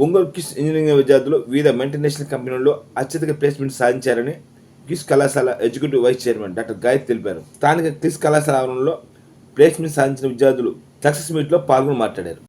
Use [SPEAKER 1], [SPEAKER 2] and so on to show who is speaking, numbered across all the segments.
[SPEAKER 1] Ongole kiss engineering విద్యార్థులు వివిధ multinational కంపెనీల్లో అత్యధిక ప్లేస్మెంట్ సాధించారని కిస్ కళాశాల executive vice chairman doctor Gayatri తెలిపారు. స్థానిక కిస్ కళాశాల ఆవరణలో ప్లేస్మెంట్ సాధించిన విద్యార్థులు సక్సెస్ మీట్లో పాల్గొని మాట్లాడారు.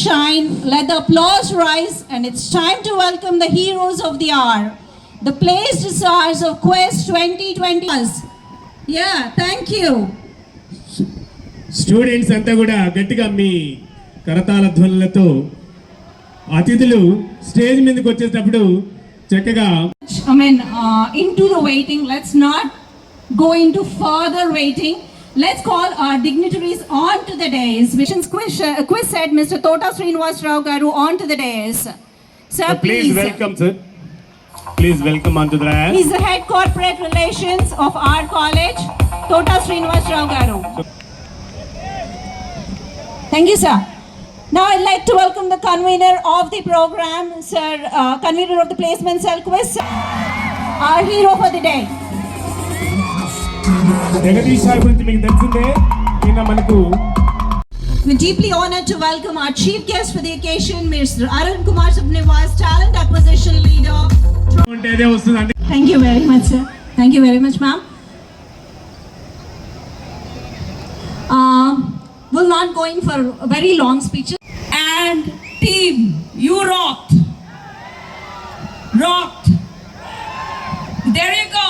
[SPEAKER 2] Shine, let the applause rise, and it's time to welcome the heroes of the hour, the placed stars of Quest 2020. Yeah, thank you.
[SPEAKER 3] Students అంతా కూడా గట్టిగా మీ కరతాళ ధ్వనులతో అతిథులు స్టేజ్ మీదకి వచ్చేటప్పుడు చక్కగా
[SPEAKER 2] into the waiting. Let's not go into further waiting. Let's call our dignitaries on to the dais. Quiz said Mr. Tota Srinivas Rao Garu on to the dais. Sir,
[SPEAKER 3] please welcome, sir. Please welcome onto the dais.
[SPEAKER 2] He's the head corporate relations of our college, Tota Srinivas Rao Garu. Thank you, sir. Now I'd like to welcome the convener of the program, sir, convener of the placement cell quiz, our hero for the day.
[SPEAKER 3] We're
[SPEAKER 2] deeply honored to welcome our chief guest for the occasion, Mr. Arun Kumar Subnivas, talent acquisition leader. Thank you very much, sir. Thank you very much, ma'am. We'll not go in for very long speeches.
[SPEAKER 4] And team, you rocked. Rocked. There you go.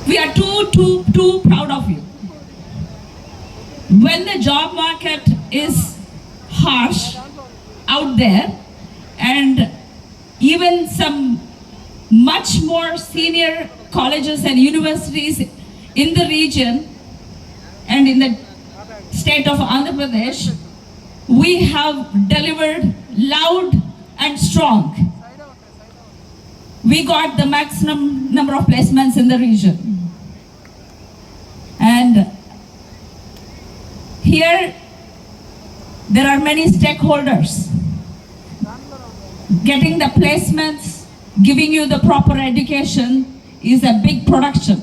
[SPEAKER 4] We are too proud of you. When the job market is harsh out there, and even some much more senior colleges and universities in the region and in the state of Andhra Pradesh, we have delivered loud and strong. We got the maximum number of placements in the region. And here there are many stakeholders. Getting the placements, giving you the proper education is a big production.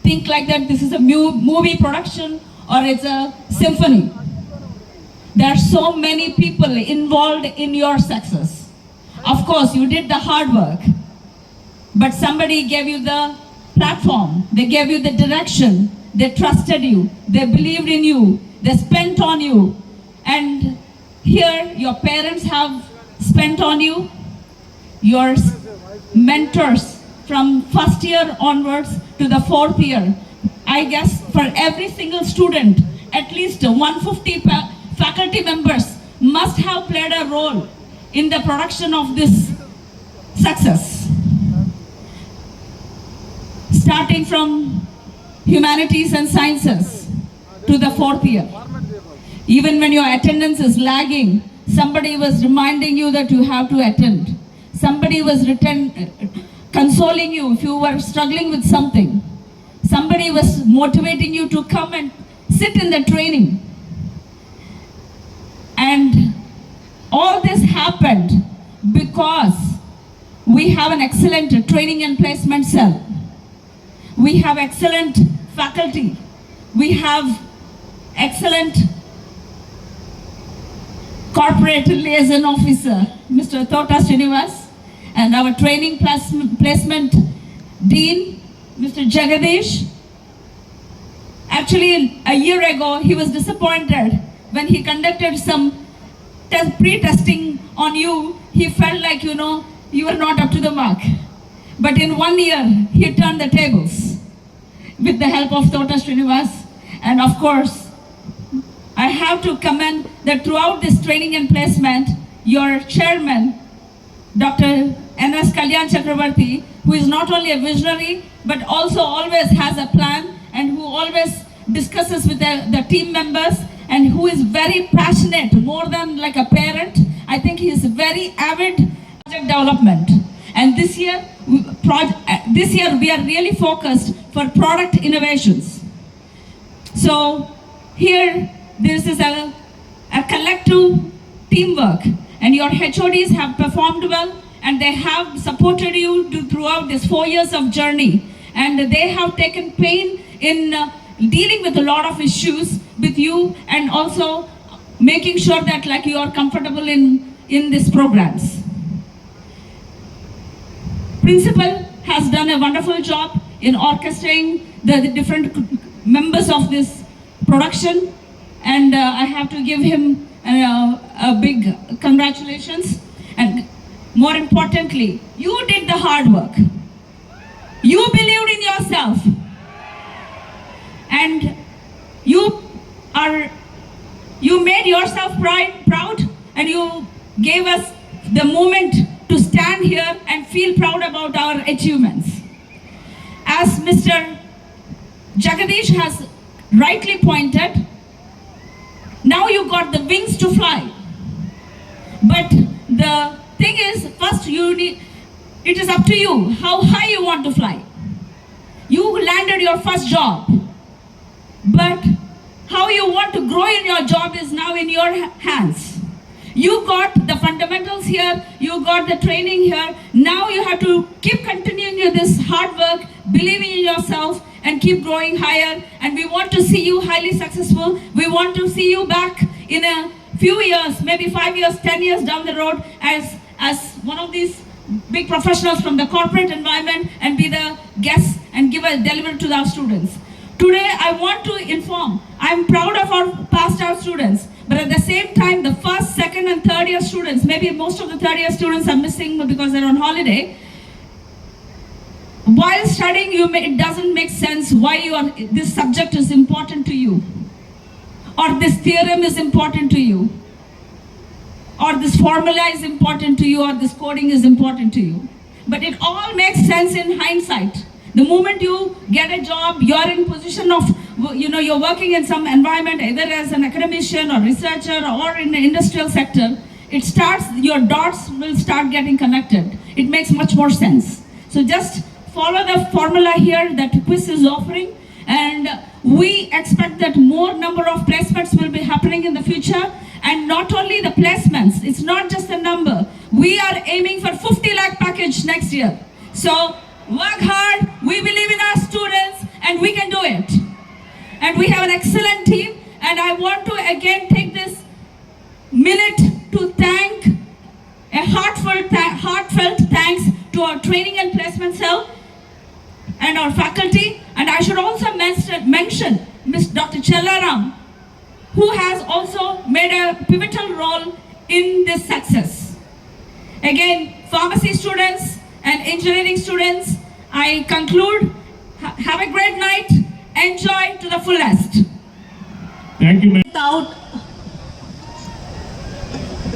[SPEAKER 4] Think like that this is a movie production or it's a symphony. There are so many people involved in your success. Of course, you did the hard work, but somebody gave you the platform, they gave you the direction, they trusted you, they believed in you, they spent on you, and here your parents have spent on you, your mentors from first year onwards to the fourth year. I guess for every single student, at least 150 faculty members must have played a role in the production of this success. Starting from humanities and sciences to the fourth year. Even when your attendance is lagging, somebody was reminding you that you have to attend. Somebody was consoling you if you were struggling with something. Somebody was motivating you to come and sit in the training. And all this happened because we have an excellent training and placement cell. We have excellent faculty. We have excellent corporate liaison officer, Mr. Tota Srinivas, and our training placement dean, Mr. Jagadish. Actually, a year ago, he was disappointed when he conducted some pre-testing on you. He felt like, you were not up to the mark. But in 1 year, he turned the tables with the help of Tota Srinivas. And of course, I have to commend that throughout this training and placement, your chairman, Dr. N.S. Kalyan Chakrabarti, who is not only a visionary, but also always has a plan and who always discusses with the team members and who is very passionate, more than like a parent. I think he is very avid project development. And this year we are really focused for product innovations. So here, this is a collective teamwork, and your HODs have performed well, and they have supported you throughout this 4 years of journey, and they have taken pain in dealing with a lot of issues with you, and also making sure that like you are comfortable in these programs. Principal has done a wonderful job in orchestrating the different members of this production, and I have to give him a big congratulations. And more importantly, you did the hard work. You believed in yourself, and you made yourself proud, and you gave us the moment to stand here and feel proud about our achievements. As Mr. Jagadish has rightly pointed, now you got the wings to fly. But the thing is, first it is up to you how high you want to fly. You landed your first job, but how you want to grow in your job is now in your hands. You got the fundamentals here, you got the training here. Now you have to keep continuing this hard work, believing in yourself, and keep growing higher. And we want to see you highly successful. We want to see you back in a few years, maybe 5 years, 10 years down the road as one of these big professionals from the corporate environment, and be the guest and deliver to our students. Today, I want to inform, I'm proud of our passed out students, but at the same time, the first, second, and third year students, maybe most of the third year students are missing because they're on holiday. While studying, it doesn't make sense why this subject is important to you, or this theorem is important to you, or this formula is important to you, or this coding is important to you. But it all makes sense in hindsight. The moment you get a job, you're in position of, you're working in some environment, either as an academician or researcher or in the industrial sector, your dots will start getting connected. It makes much more sense. So just follow the formula here that QUIS is offering, and we expect that more number of placements will be happening in the future. And not only the placements, it's not just a number. We are aiming for 50 lakh package next year. So work hard, we believe in our students, and we can do it. And we have an excellent team, and I want to again take this minute to thank a heartfelt thanks to our training and placement cell and our faculty. And I should also mention Ms. Dr. Chellaram, who has also made a pivotal role in this success. Again, pharmacy students and engineering students, I conclude. Have a great night. Enjoy to the fullest.
[SPEAKER 3] Thank you, ma'am.
[SPEAKER 4] Without,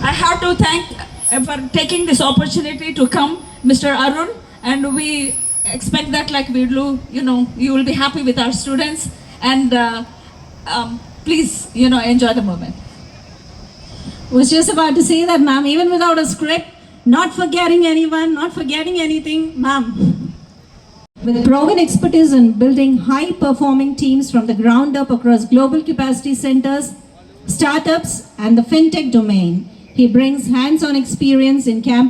[SPEAKER 4] I have to thank for taking this opportunity to come, Mr. Arun, and we expect that like we do, you will be happy with our students, and please, enjoy the moment.
[SPEAKER 2] Was just about to say that, ma'am, even without a script, not forgetting anyone, not forgetting anything, ma'am. With proven expertise in building high-performing teams from the ground up across global capacity centers, startups, and the fintech domain, he brings hands-on experience in campus